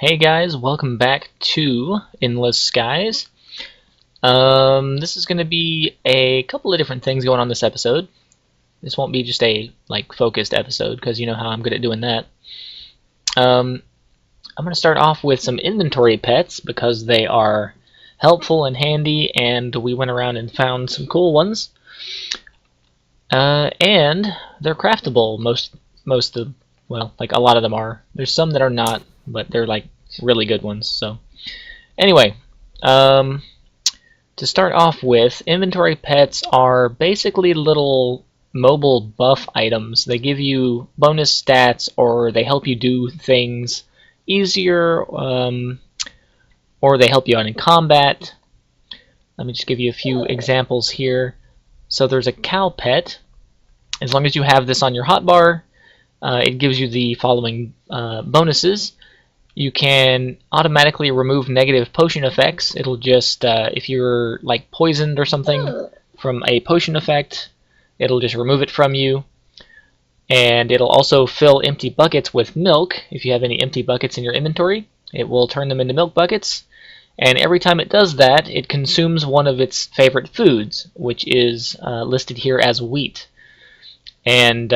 Hey guys, welcome back to Endless Skies. This is going to be a couple of different things going on this episode. This won't be just a focused episode because you know how I'm good at doing that. I'm going to start off with some inventory pets because they are helpful and handy, and we went around and found some cool ones. And they're craftable. Most of, well, like a lot of them are. There's some that are not, but they're like really good ones. So anyway, to start off with, inventory pets are basically little mobile buff items. They give you bonus stats, or they help you do things easier, or they help you out in combat. Let me just give you a few examples here. So there's a cow pet. As long as you have this on your hotbar, it gives you the following bonuses. You can automatically remove negative potion effects. It'll just, if you're like poisoned or something from a potion effect, it'll just remove it from you. And it'll also fill empty buckets with milk. If you have any empty buckets in your inventory, it will turn them into milk buckets. And every time it does that, it consumes one of its favorite foods, which is listed here as wheat. And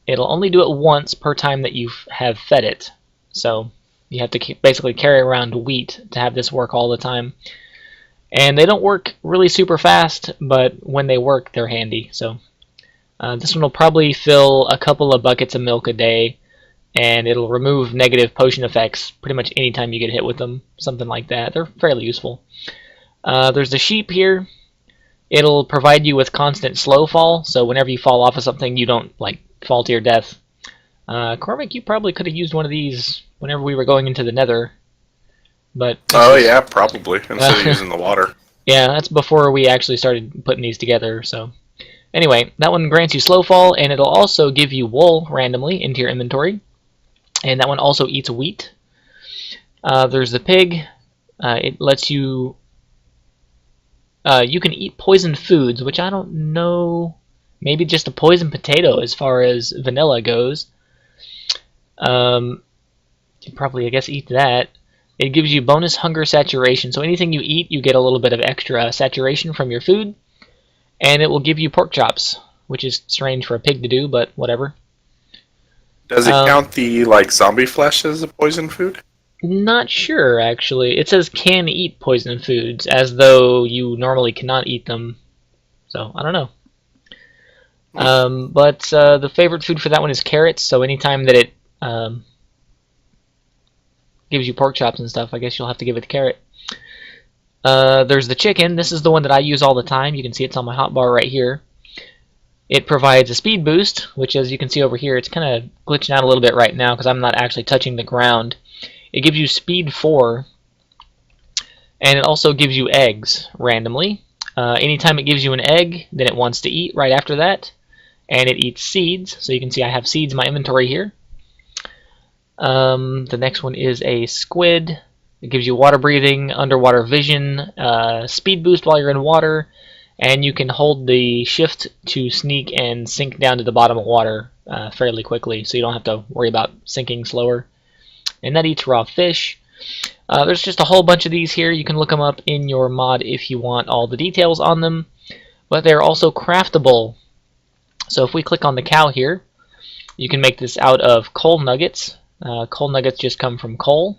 it'll only do it once per time that you have fed it. So you have to basically carry around wheat to have this work all the time. And they don't work really super fast, but when they work, they're handy. So this one will probably fill a couple of buckets of milk a day, and it'll remove negative potion effects pretty much anytime you get hit with them, something like that. They're fairly useful. There's the sheep here. It'll provide you with constant slow fall, so whenever you fall off of something, you don't fall to your death. Cormac, you probably could have used one of these whenever we were going into the nether. But yeah, probably, instead of using the water. Yeah, that's before we actually started putting these together, so. Anyway, that one grants you slow fall, and it'll also give you wool randomly into your inventory. And that one also eats wheat. There's the pig. It lets you... you can eat poisoned foods, which I don't know... Maybe just a poisoned potato as far as vanilla goes. You probably, I guess, eat that. It gives you bonus hunger saturation. So anything you eat, you get a little bit of extra saturation from your food. And it will give you pork chops, which is strange for a pig to do, but whatever. Does it count the zombie flesh as a poison food? Not sure, actually. It says can eat poison foods, as though you normally cannot eat them. So, I don't know. But the favorite food for that one is carrots, so anytime that it gives you pork chops and stuff, I guess you'll have to give it the carrot. There's the chicken. This is the one that I use all the time. You can see it's on my hotbar right here. It provides a speed boost, which, as you can see over here, it's kind of glitching out a little bit right now because I'm not actually touching the ground. It gives you speed 4, and it also gives you eggs randomly. Anytime it gives you an egg, then it wants to eat right after that, and it eats seeds. So you can see I have seeds in my inventory here. The next one is a squid. It gives you water breathing, underwater vision, speed boost while you're in water, and you can hold the shift to sneak and sink down to the bottom of water fairly quickly, so you don't have to worry about sinking slower. And that eats raw fish. There's just a whole bunch of these here. You can look them up in your mod if you want all the details on them, but they're also craftable. So if we click on the cow here, you can make this out of coal nuggets. Coal nuggets just come from coal.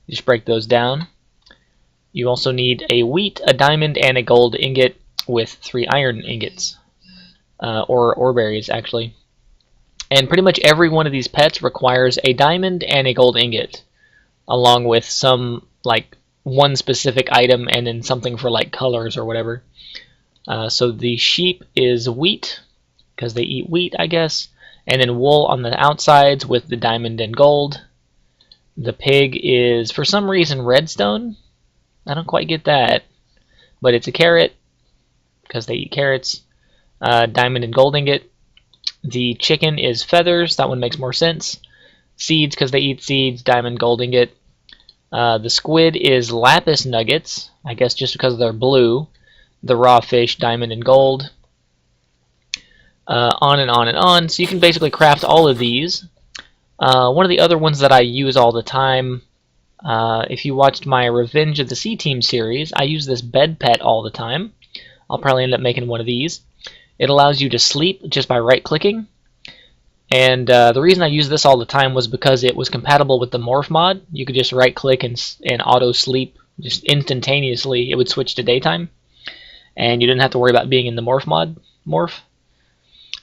You just break those down. You also need a wheat, a diamond, and a gold ingot with 3 iron ingots. Or ore berries, actually. And pretty much every one of these pets requires a diamond and a gold ingot, along with some, one specific item and then something for, colors or whatever. So the sheep is wheat, because they eat wheat, I guess. And then wool on the outsides with the diamond and gold. The pig is, for some reason, redstone. I don't quite get that. But it's a carrot, because they eat carrots. Diamond and gold ingot. The chicken is feathers. That one makes more sense. Seeds, because they eat seeds. Diamond, gold ingot. The squid is lapis nuggets. I guess just because they're blue. The raw fish, diamond and gold. On and on and on. So you can basically craft all of these. One of the other ones that I use all the time If you watched my Revenge of the Sea Team series, I use this bed pet all the time. I'll probably end up making one of these. It allows you to sleep just by right-clicking. And the reason I used this all the time was because it was compatible with the morph mod. You could just right-click and auto-sleep just instantaneously. It would switch to daytime. And you didn't have to worry about being in the morph mod.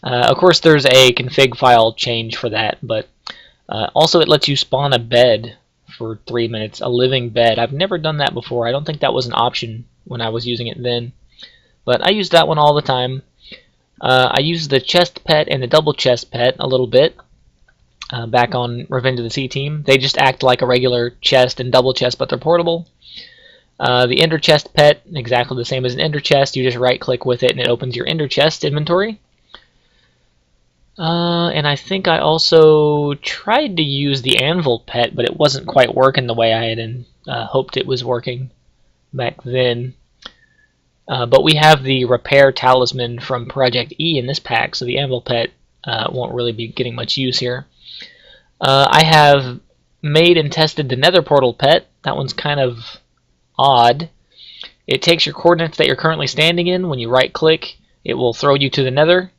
Of course, there's a config file change for that, but also it lets you spawn a bed for 3 minutes, a living bed. I've never done that before. I don't think that was an option when I was using it then. But I use that one all the time. I use the chest pet and the double chest pet a little bit back on Revenge of the Sea Team. They just act like a regular chest and double chest, but they're portable. The ender chest pet, exactly the same as an ender chest. You just right click with it and it opens your ender chest inventory. And I think I also tried to use the anvil pet, but it wasn't quite working the way I had hoped it was working back then. But we have the repair talisman from Project E in this pack, so the anvil pet won't really be getting much use here. I have made and tested the nether portal pet. That one's kind of odd. It takes your coordinates that you're currently standing in. When you right click, it will throw you to the nether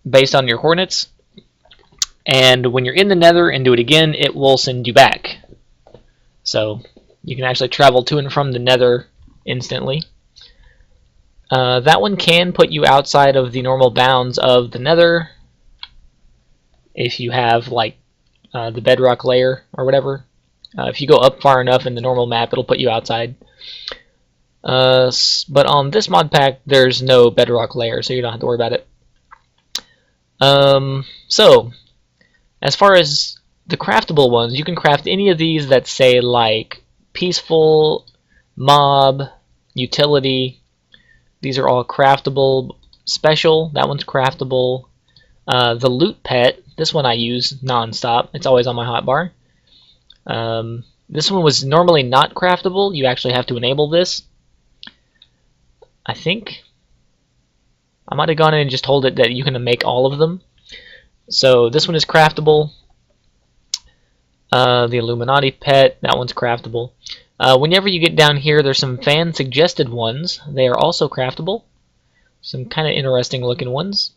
based on your coordinates. And when you're in the nether and do it again, it will send you back. So you can actually travel to and from the nether instantly. That one can put you outside of the normal bounds of the nether if you have like the bedrock layer or whatever. If you go up far enough in the normal map, it'll put you outside. But on this mod pack, there's no bedrock layer, so you don't have to worry about it. So, as far as the craftable ones, you can craft any of these that say like peaceful, mob, utility. These are all craftable. Special, that one's craftable. The loot pet, this one I use non-stop. It's always on my hotbar. This one was normally not craftable. You actually have to enable this. I think I might have gone in and just told it that you can make all of them. So this one is craftable. The Illuminati pet, that one's craftable. Whenever you get down here, there's some fan suggested ones. They are also craftable. Some kind of interesting looking ones.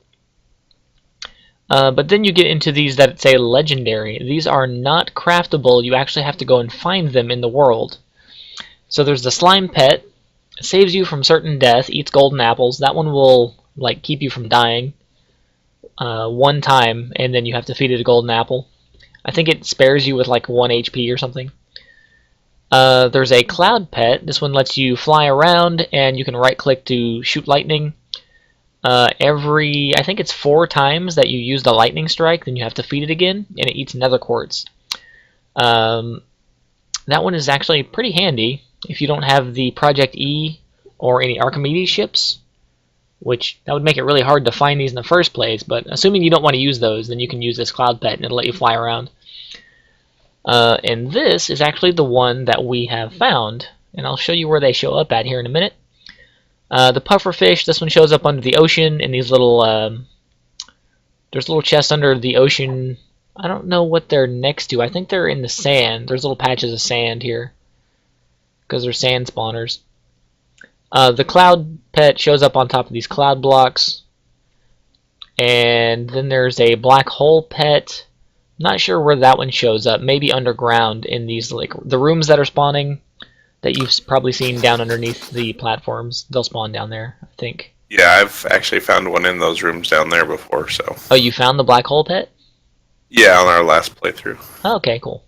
But then you get into these that say legendary. These are not craftable. You actually have to go and find them in the world. So there's the slime pet. It saves you from certain death, eats golden apples. That one will like keep you from dying one time, and then you have to feed it a golden apple. I think it spares you with like 1 HP or something. There's a cloud pet. This one lets you fly around, and you can right click to shoot lightning. I think it's 4 times that you use the lightning strike, then you have to feed it again, and it eats nether quartz. That one is actually pretty handy if you don't have the Project E or any Archimedes ships, which that would make it really hard to find these in the first place, but assuming you don't want to use those, then you can use this cloud pet and it'll let you fly around. And this is actually the one that we have found, and I'll show you where they show up at here in a minute. The pufferfish, this one shows up under the ocean in these little, there's little chests under the ocean. I don't know what they're next to. I think they're in the sand. There's little patches of sand here because they're sand spawners. The cloud pet shows up on top of these cloud blocks. And then there's a black hole pet. Not sure where that one shows up. Maybe underground in these, like, the rooms that are spawning that you've probably seen down underneath the platforms. They'll spawn down there, I think. Yeah, I've actually found one in those rooms down there before, so. Oh, you found the black hole pet? Yeah, on our last playthrough. Oh, okay, cool.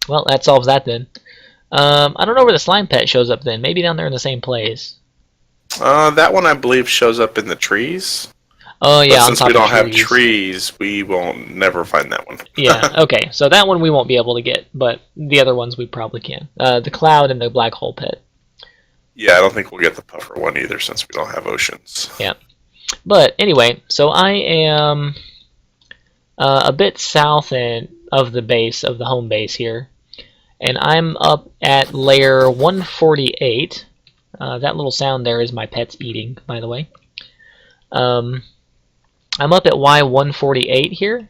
Well, that solves that then. I don't know where the slime pet shows up then. Maybe down there in the same place. That one I believe shows up in the trees. Oh yeah, but on since top we don't of have trees, we won't never find that one. Yeah, okay. So that one we won't be able to get, but the other ones we probably can. The cloud and the black hole pit. Yeah, I don't think we'll get the puffer one either since we don't have oceans. Yeah. But anyway, so I am a bit south of the base, of the home base here. And I'm up at layer 148. That little sound there is my pets eating, by the way. I'm up at Y148 here,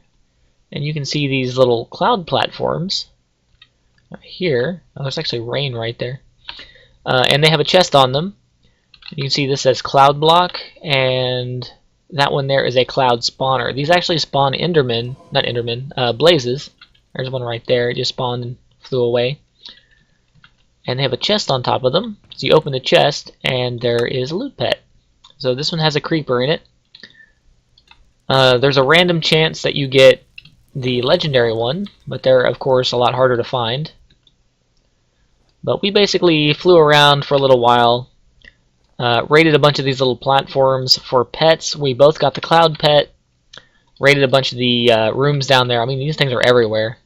and you can see these little cloud platforms. right here. Oh, there's actually rain right there. And they have a chest on them. You can see this says cloud block, and that one there is a cloud spawner. These actually spawn Endermen, not Endermen, blazes. There's one right there. It just spawned and flew away. And they have a chest on top of them. So you open the chest, and there is a loot pet. So this one has a creeper in it. There's a random chance that you get the legendary one, but they're of course a lot harder to find. But we basically flew around for a little while, raided a bunch of these little platforms for pets. We both got the cloud pet, raided a bunch of the rooms down there. I mean, these things are everywhere.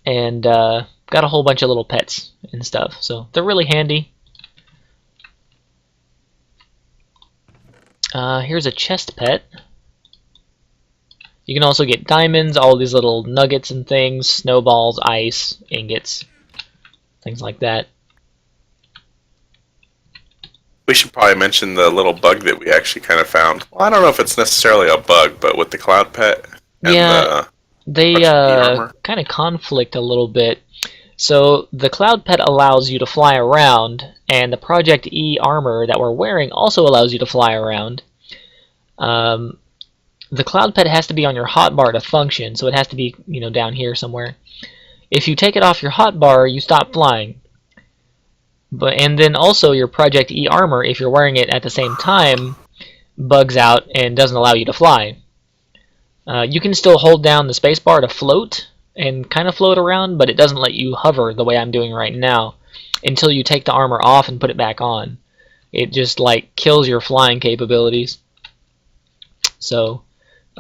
And got a whole bunch of little pets and stuff, so they're really handy. Here's a chest pet. You can also get diamonds, all these little nuggets and things, snowballs, ice, ingots, things like that. We should probably mention the little bug that we actually kind of found. Well, I don't know if it's necessarily a bug, but with the cloud pet and yeah, they kind of conflict a little bit. So the cloud pet allows you to fly around, and the Project E armor that we're wearing also allows you to fly around. The cloud pet has to be on your hotbar to function, so it has to be, you know, down here somewhere. If you take it off your hotbar, you stop flying. And then also your Project E armor, if you're wearing it at the same time, bugs out and doesn't allow you to fly. You can still hold down the spacebar to float and kind of float around, but it doesn't let you hover the way I'm doing right now until you take the armor off and put it back on. It just like kills your flying capabilities. So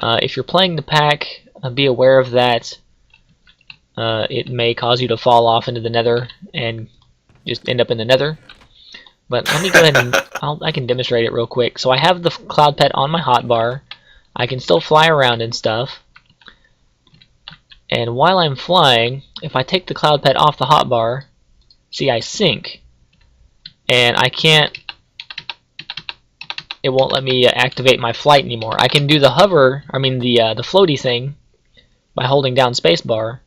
if you're playing the pack, be aware of that. It may cause you to fall off into the nether and just end up in the nether. But let me go ahead and I can demonstrate it real quick. So I have the cloud pet on my hotbar. I can still fly around and stuff. And while I'm flying, if I take the cloud pet off the hotbar, see, I sink. And I can't, it won't let me activate my flight anymore. I can do the hover, I mean the floaty thing by holding down spacebar,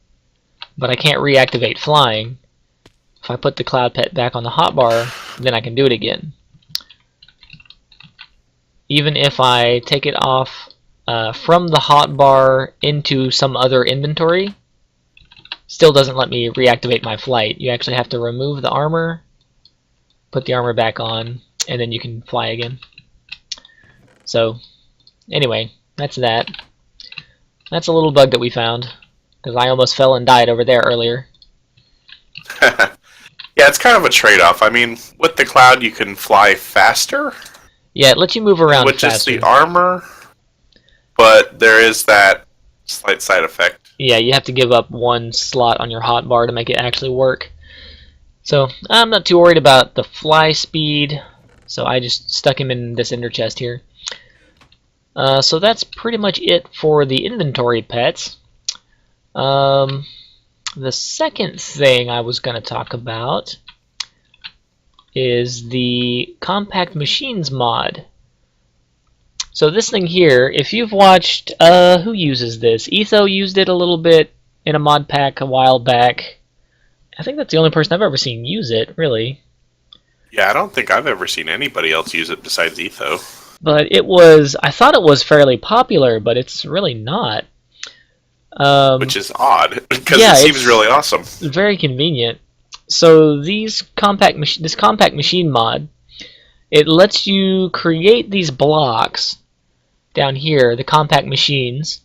but I can't reactivate flying. If I put the cloud pet back on the hotbar, then I can do it again. Even if I take it off from the hotbar into some other inventory, still doesn't let me reactivate my flight. You actually have to remove the armor, put the armor back on, and then you can fly again. So anyway, that's that. That's a little bug that we found, because I almost fell and died over there earlier. Yeah, it's kind of a trade-off. I mean, with the cloud you can fly faster. Yeah, it lets you move around with faster. Just the armor, but there is that slight side effect. Yeah, you have to give up one slot on your hotbar to make it actually work. So I'm not too worried about the fly speed, so I just stuck him in this ender chest here. So that's pretty much it for the inventory pets. The second thing I was going to talk about is the Compact Machines mod. So this thing here, if you've watched, who uses this? Etho used it a little bit in a mod pack a while back. I think that's the only person I've ever seen use it, really. Yeah, I don't think I've ever seen anybody else use it besides Etho. But it was, I thought it was fairly popular, but it's really not. Which is odd, because yeah, it seems really awesome. Very convenient. So this compact machine mod, it lets you create these blocks down here, the compact machines,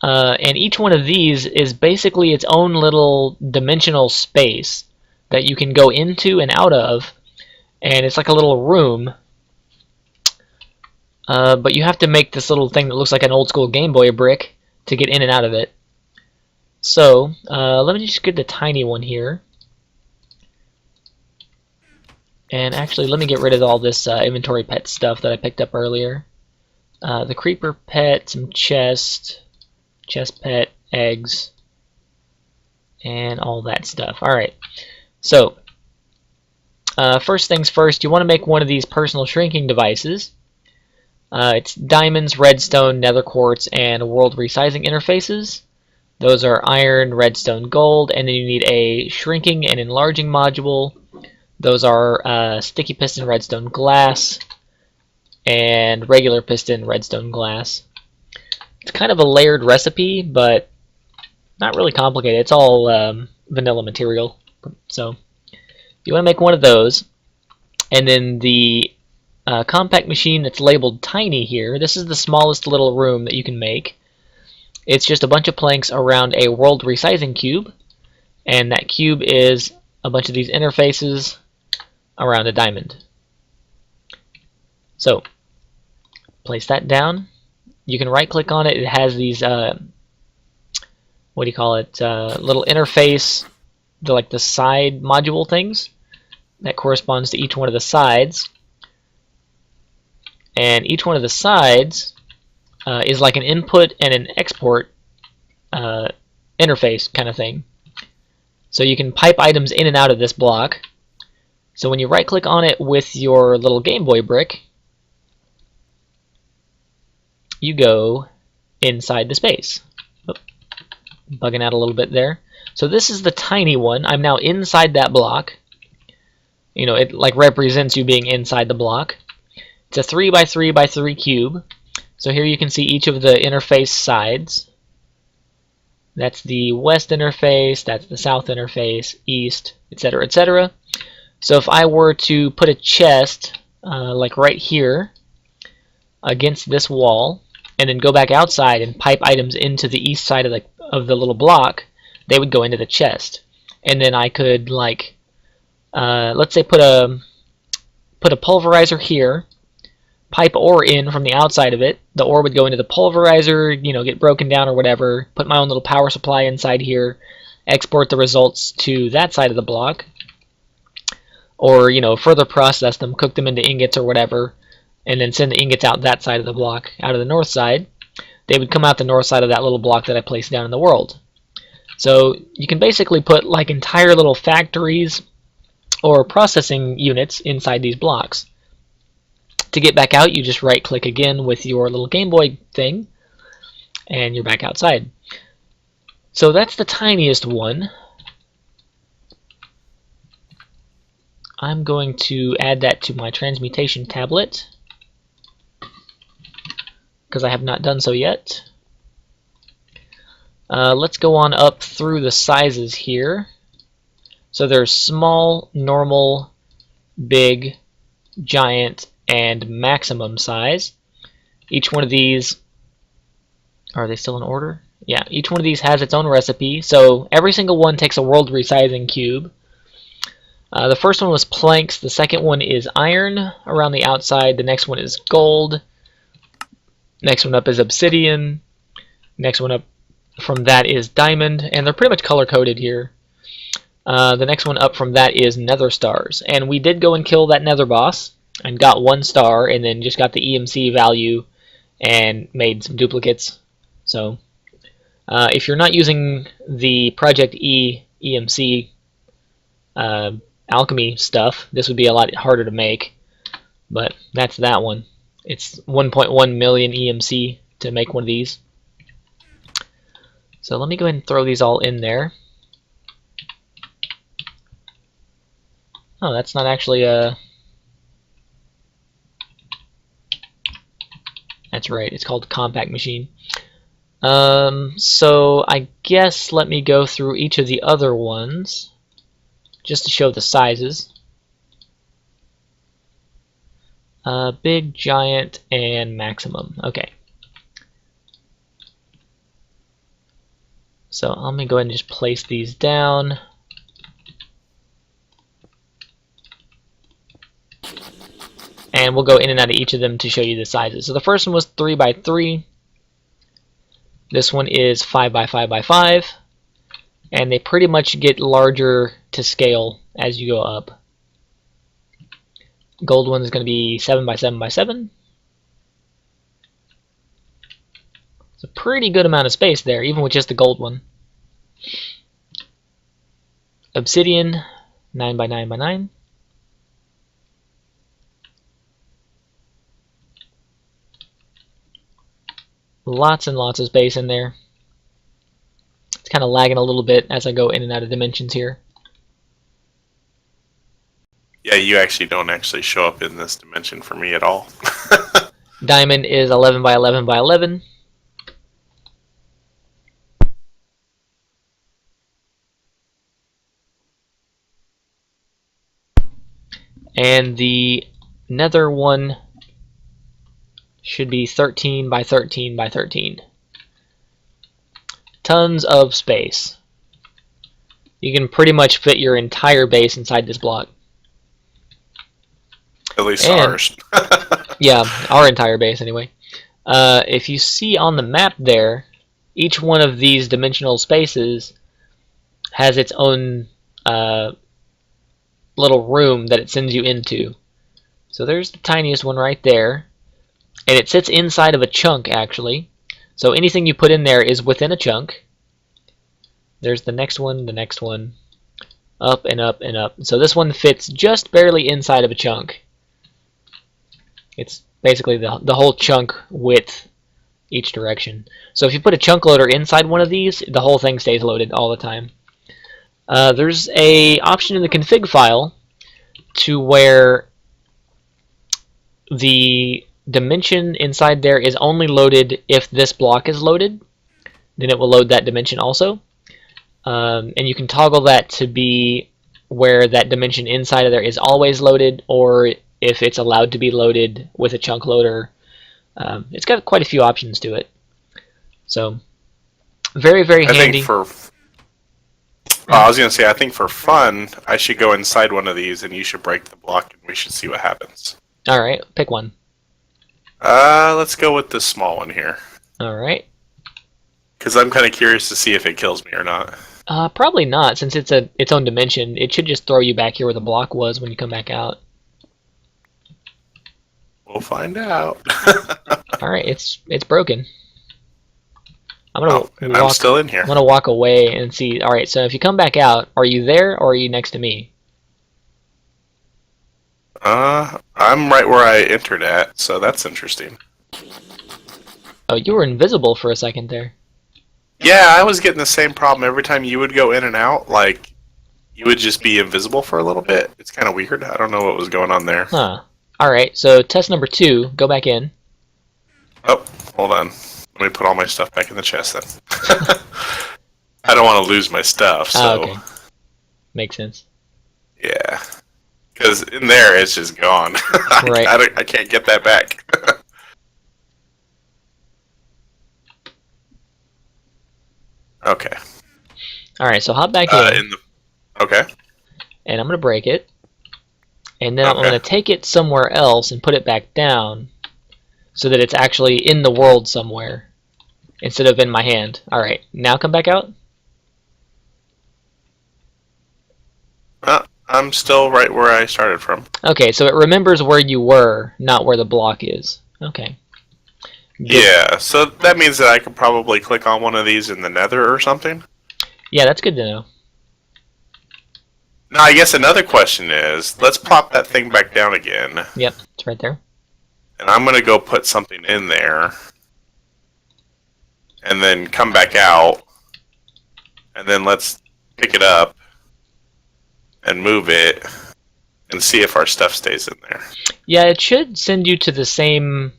and each one of these is basically its own little dimensional space that you can go into and out of, and it's like a little room. But you have to make this little thing that looks like an old school Game Boy brick to get in and out of it. So let me just get the tiny one here. And actually, let me get rid of all this inventory pet stuff that I picked up earlier. The creeper pet, some chest pet, eggs, and all that stuff. Alright, so first things first, you want to make one of these personal shrinking devices. It's diamonds, redstone, nether quartz, and world resizing interfaces. Those are iron, redstone, gold, and then you need a shrinking and enlarging module. Those are sticky piston, redstone, glass, and regular piston, redstone, glass. It's kind of a layered recipe, but not really complicated. It's all vanilla material. So you want to make one of those, and then the compact machine that's labeled tiny here, this is the smallest little room that you can make. It's just a bunch of planks around a world resizing cube, and that cube is a bunch of these interfaces around a diamond. So place that down. You can right click on it. It has these what do you call it, little interface, like the side module things that corresponds to each one of the sides, and each one of the sides is like an input and an export interface kind of thing. So you can pipe items in and out of this block. So when you right click on it with your little Game Boy brick, you go inside the space. Oop, bugging out a little bit there. So this is the tiny one. I'm now inside that block. You know, it like represents you being inside the block. It's a 3 by 3 by 3 cube. So here you can see each of the interface sides. That's the west interface, that's the south interface, east, etc., etc. So if I were to put a chest like right here against this wall, and then go back outside and pipe items into the east side of the little block, they would go into the chest. And then I could, like, let's say put a pulverizer here, pipe ore in from the outside of it. The ore would go into the pulverizer, you know, get broken down or whatever. Put my own little power supply inside here, export the results to that side of the block, or, you know, further process them, cook them into ingots or whatever, and then send the ingots out that side of the block, out of the north side. They would come out the north side of that little block that I placed down in the world. So you can basically put like entire little factories or processing units inside these blocks. To get back out, you just right click again with your little Game Boy thing, and you're back outside. So that's the tiniest one. I'm going to add that to my transmutation tablet, because I have not done so yet. Let's go on up through the sizes here. So there's small, normal, big, giant, and maximum size. Each one of these, are they still in order? Yeah, each one of these has its own recipe. So every single one takes a world resizing cube. The first one was planks, the second one is iron around the outside, the next one is gold, next one up is obsidian, next one up from that is diamond, and they're pretty much color coded here. The next one up from that is nether stars, and we did go and kill that nether boss and got 1 star, and then just got the EMC value and made some duplicates. So if you're not using the Project E EMC alchemy stuff, this would be a lot harder to make, but that's that one. It's 1.1 million EMC to make one of these. So let me go ahead and throw these all in there. Oh, that's not actually a... That's right, it's called compact machine. So I guess let me go through each of the other ones just to show the sizes. Big, giant, and maximum. Okay. So let me go ahead and just place these down. And we'll go in and out of each of them to show you the sizes. So the first one was 3 by 3. This one is 5 by 5 by 5. And they pretty much get larger to scale as you go up. Gold one is going to be 7 by 7 by 7. It's a pretty good amount of space there, even with just the gold one. Obsidian, 9 by 9 by 9. Lots and lots of space in there. It's kind of lagging a little bit as I go in and out of dimensions here. Yeah, you actually don't actually show up in this dimension for me at all. Diamond is 11 by 11 by 11. And the nether one should be 13 by 13 by 13. Tons of space. You can pretty much fit your entire base inside this block. At least And- ours. Yeah, our entire base anyway. If you see on the map there, each one of these dimensional spaces has its own little room that it sends you into. So there's the tiniest one right there. And it sits inside of a chunk, actually. So anything you put in there is within a chunk. There's the next one, up and up and up. So this one fits just barely inside of a chunk. It's basically the whole chunk width each direction. So if you put a chunk loader inside one of these, the whole thing stays loaded all the time. There's a option in the config file to where the dimension inside there is only loaded if this block is loaded. Then it will load that dimension also. And you can toggle that to be where that dimension inside of there is always loaded, or if it's allowed to be loaded with a chunk loader. It's got quite a few options to it. So, very, very handy. I was going to say, I think for fun, I should go inside one of these and you should break the block and we should see what happens. Alright, pick one. Let's go with this small one here. Alright. Because I'm kind of curious to see if it kills me or not. Probably not, since it's its own dimension. It should just throw you back here where the block was when you come back out. We'll find out. Alright, it's broken. I'm still in here. I'm gonna walk away and see. Alright, so if you come back out, are you there or are you next to me? I'm right where I entered at, so that's interesting. Oh, you were invisible for a second there. Yeah, I was getting the same problem every time you would go in and out. Like, you would just be invisible for a little bit. It's kind of weird. I don't know what was going on there. Huh. Alright, so test number 2, go back in. Oh, hold on. Let me put all my stuff back in the chest then. I don't want to lose my stuff, so... okay. Makes sense. Yeah. Because in there, it's just gone. Right. I can't get that back. Okay. Alright, so hop back in. Okay. And I'm going to break it. And then I'm Okay. going to take it somewhere else and put it back down so that it's actually in the world somewhere instead of in my hand. Alright, now come back out. I'm still right where I started from. Okay, so it remembers where you were, not where the block is. Okay. Good. Yeah, so that means that I could probably click on one of these in the nether or something? Yeah, that's good to know. Now, I guess another question is, let's plop that thing back down again. Yep, it's right there. And I'm going to go put something in there. And then come back out. And then let's pick it up. And move it. And see if our stuff stays in there. Yeah, it should send you to the same...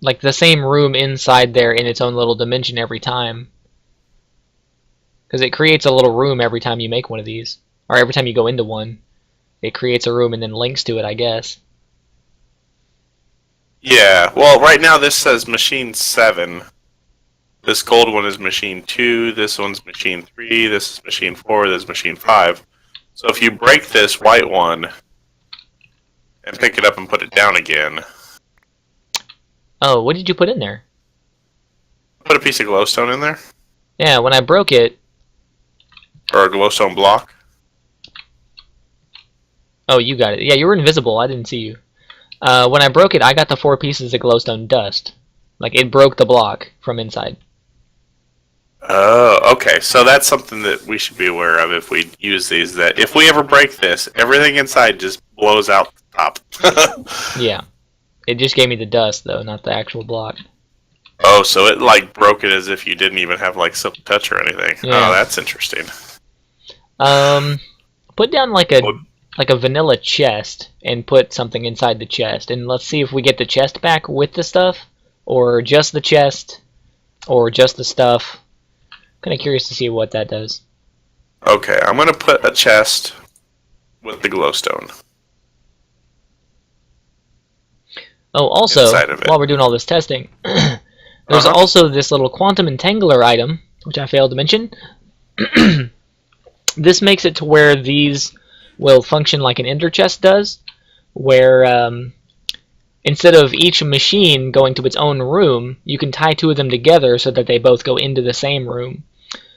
like the same room inside there in its own little dimension every time. Because it creates a little room every time you make one of these. Or every time you go into one. It creates a room and then links to it, I guess. Yeah, well, right now this says machine 7. This gold one is machine 2, this one's machine 3, this is machine 4, this is machine 5. So if you break this white one and pick it up and put it down again... Oh, what did you put in there? Put a piece of glowstone in there. Yeah, when I broke it... Or a glowstone block. Oh, you got it. Yeah, you were invisible. I didn't see you. When I broke it, I got the 4 pieces of glowstone dust. Like, it broke the block from inside. Oh, okay. So that's something that we should be aware of if we use these. That if we ever break this, everything inside just blows out the top. Yeah. It just gave me the dust, though, not the actual block. Oh, so it like broke it as if you didn't even have like silk touch or anything. Oh, Yeah. that's interesting. Um, put down Well, like a vanilla chest and put something inside the chest, and let's see if we get the chest back with the stuff, or just the chest, or just the stuff. Kind of curious to see what that does. okay, I'm gonna put a chest with the glowstone Oh, also, inside of it. while we're doing all this testing, there's also this little quantum entangler item, which I failed to mention. This makes it to where these will function like an ender chest does, where instead of each machine going to its own room, you can tie two of them together so that they both go into the same room.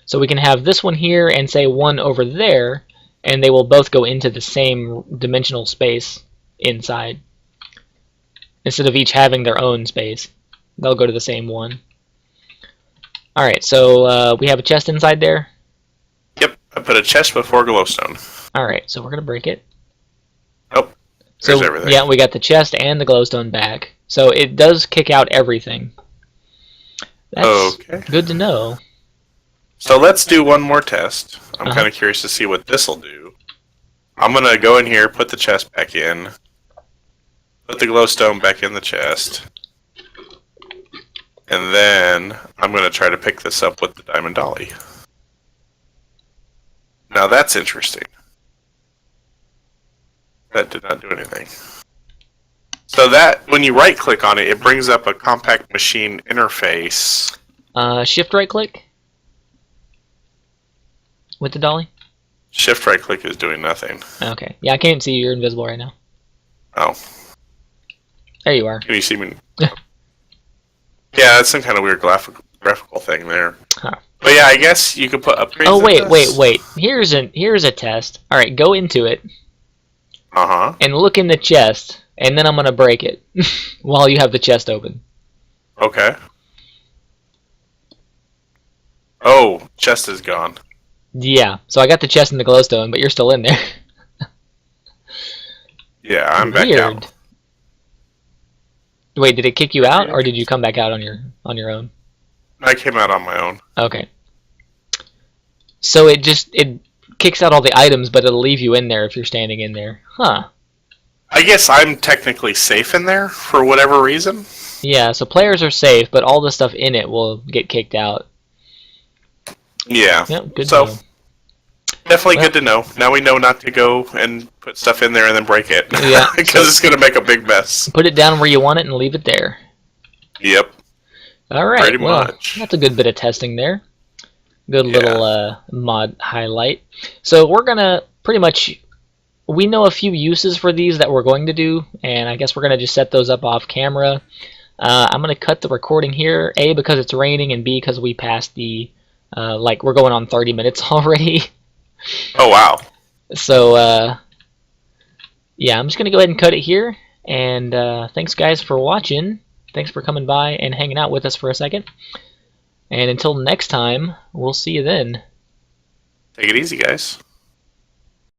So we can have this one here and say one over there, and they will both go into the same dimensional space inside. Instead of each having their own space, they'll go to the same one. Alright, so we have a chest inside there. Yep, I put a chest before glowstone. Alright, so we're going to break it. Oh, there's everything. Yeah, we got the chest and the glowstone back. So it does kick out everything. That's okay. good to know. So let's do one more test. I'm kind of curious to see what this will do. I'm going to go in here, put the chest back in, put the glowstone back in the chest, and then I'm going to try to pick this up with the diamond dolly. Now that's interesting. That did not do anything. So that, when you right click on it, it brings up a compact machine interface. Shift right click with the dolly. Shift right click is doing nothing. Okay. Yeah, I can't see you. You're invisible right now. Oh. There you are. Can you see me? Yeah, that's some kind of weird graphical thing there. Huh. But yeah, I guess you could put upgrades. Oh wait. Here's a test. All right, go into it. And look in the chest, and then I'm gonna break it while you have the chest open. Okay. Oh, chest is gone. Yeah. So I got the chest and the glowstone, but you're still in there. Yeah, I'm back Weird. out. Wait, did it kick you out, or did you come back out on your own? I came out on my own. Okay. So it kicks out all the items, but it'll leave you in there if you're standing in there. Huh. I guess I'm technically safe in there for whatever reason. Yeah, so players are safe, but all the stuff in it will get kicked out. Yeah. Yep, good so, to know. Definitely good to know. Now we know not to go and put stuff in there and then break it. Yeah. Because it's going to make a big mess. Put it down where you want it and leave it there. Yep. Alright, Pretty well, much. that's a good bit of testing there. Good little mod highlight. So we're going to pretty much... We know a few uses for these that we're going to do, and I guess we're going to just set those up off camera. I'm going to cut the recording here, A, because it's raining, and B, because we passed the... we're going on 30 minutes already. Oh, wow. So, yeah, I'm just going to go ahead and cut it here. And thanks, guys, for watching. Thanks for coming by and hanging out with us for a second. And until next time, we'll see you then. Take it easy, guys.